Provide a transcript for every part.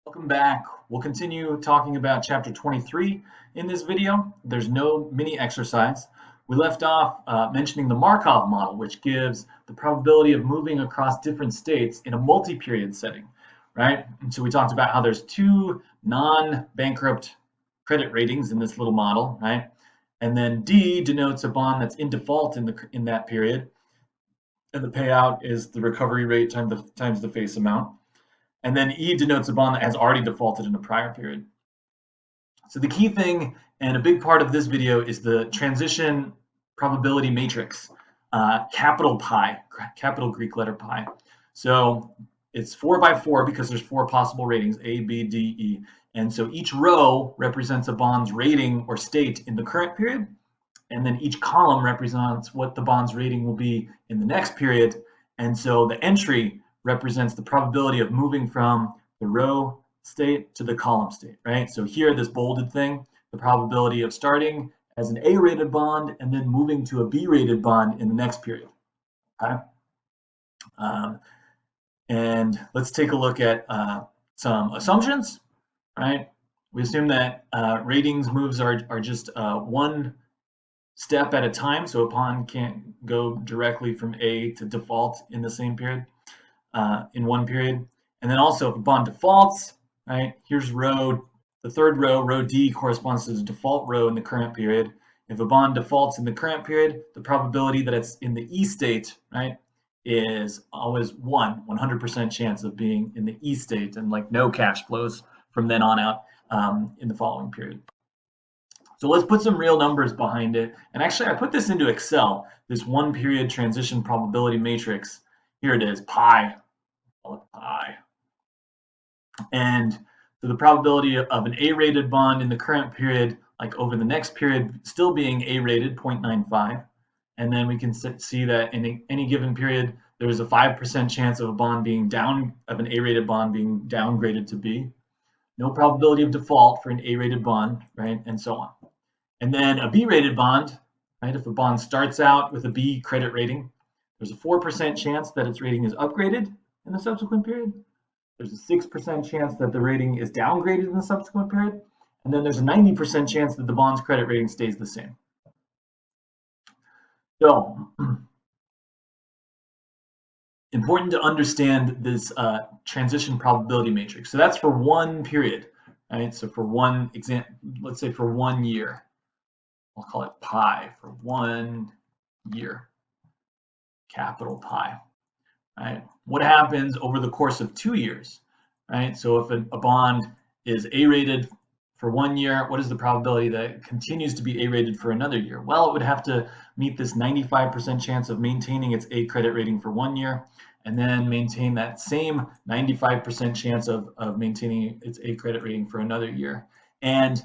Welcome back. We'll continue talking about chapter 23 in this video. There's no mini exercise. We left off mentioning the Markov model, which gives the probability of moving across different states in a multi-period setting, right? And so we talked about how there's two non-bankrupt credit ratings in this little model, right? And then D denotes a bond that's in default in that period, and the payout is the recovery rate times the face amount. And then E denotes a bond that has already defaulted in a prior period. So the key thing and a big part of this video is the transition probability matrix, capital pi, capital Greek letter pi. So it's 4 by 4 because there's 4 possible ratings, A, B, D, E. And so each row represents a bond's rating or state in the current period. And then each column represents what the bond's rating will be in the next period. And so the entry represents the probability of moving from the row state to the column state, right? So here, this bolded thing, the probability of starting as an A-rated bond and then moving to a B-rated bond in the next period, okay? And let's take a look at some assumptions, right? We assume that ratings moves are just one step at a time, so a bond can't go directly from A to default in the same period. In one period. And then also if a bond defaults, right, here's the third row, row D corresponds to the default row in the current period. If a bond defaults in the current period, the probability that it's in the E state, right, is always 100% chance of being in the E state and like no cash flows from then on out in the following period. So let's put some real numbers behind it. And actually I put this into Excel, this one period transition probability matrix. Here it is, pi. Pi. And so the probability of an A-rated bond in the current period, like over the next period, still being A-rated, 0.95. And then we can see that in any given period, there's a 5% chance of an A-rated bond being downgraded to B. No probability of default for an A-rated bond, right? And so on. And then a B-rated bond, right? If a bond starts out with a B credit rating, there's a 4% chance that its rating is upgraded in the subsequent period. There's a 6% chance that the rating is downgraded in the subsequent period. And then there's a 90% chance that the bond's credit rating stays the same. So, important to understand this transition probability matrix. So that's for one period, right? So for one example, let's say for 1 year, I'll call it pi for 1 year, capital pi. Right? What happens over the course of 2 years, right? So if a bond is A-rated for 1 year, what is the probability that it continues to be A-rated for another year? Well, it would have to meet this 95% chance of maintaining its A credit rating for 1 year, and then maintain that same 95% chance of maintaining its A credit rating for another year. And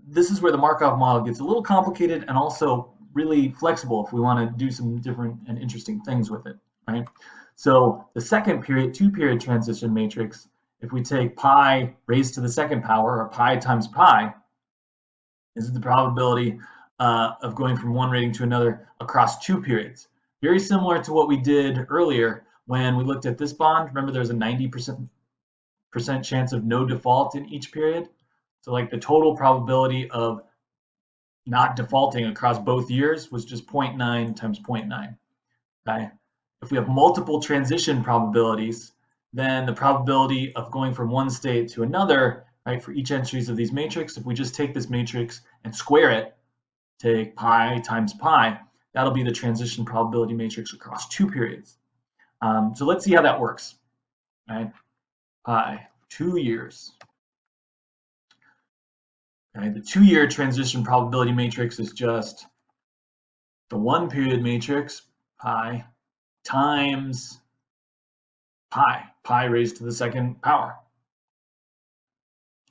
this is where the Markov model gets a little complicated and also really flexible if we want to do some different and interesting things with it. Right? So the second period, 2-period transition matrix, if we take pi raised to the second power, or pi times pi, is the probability of going from one rating to another across 2 periods. Very similar to what we did earlier when we looked at this bond. Remember, there's a 90% chance of no default in each period. So like the total probability of not defaulting across both years was just 0.9 times 0.9. Okay? If we have multiple transition probabilities, then the probability of going from one state to another, right, for each entries of these matrix, if we just take this matrix and square it, take pi times pi, that'll be the transition probability matrix across 2 periods. So let's see how that works. Right? Pi, 2 years. Okay, the 2-year transition probability matrix is just the 1-period matrix, pi, times pi raised to the second power.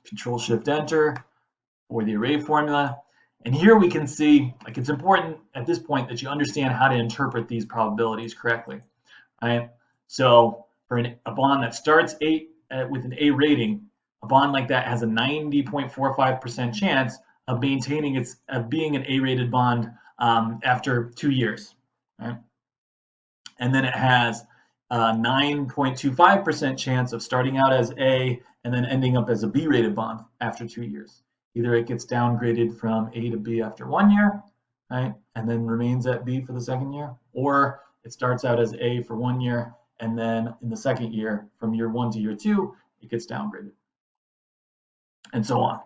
Control-Shift-Enter for the array formula. And here we can see, like, it's important at this point that you understand how to interpret these probabilities correctly. Right? So for a bond that starts with an A rating, a bond like that has a 90.45% chance of maintaining being an A-rated bond after 2 years. Right? And then it has a 9.25% chance of starting out as A and then ending up as a B-rated bond after 2 years. Either it gets downgraded from A to B after 1 year, right, and then remains at B for the second year, or it starts out as A for 1 year, and then in the second year, from year 1 to year 2, it gets downgraded, and so on.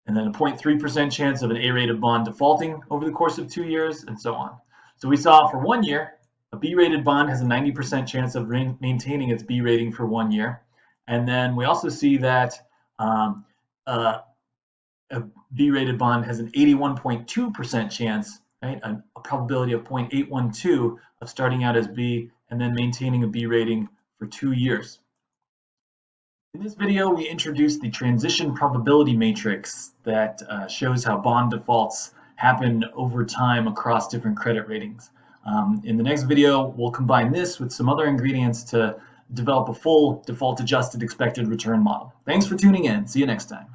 And then a 0.3% chance of an A-rated bond defaulting over the course of 2 years, and so on. So we saw for 1 year, a B-rated bond has a 90% chance of maintaining its B rating for 1 year. And then we also see that a B-rated bond has an 81.2% chance, right, a probability of 0.812 of starting out as B and then maintaining a B rating for 2 years. In this video, we introduced the transition probability matrix that shows how bond defaults happen over time across different credit ratings. In the next video, we'll combine this with some other ingredients to develop a full default adjusted expected return model. Thanks for tuning in. See you next time.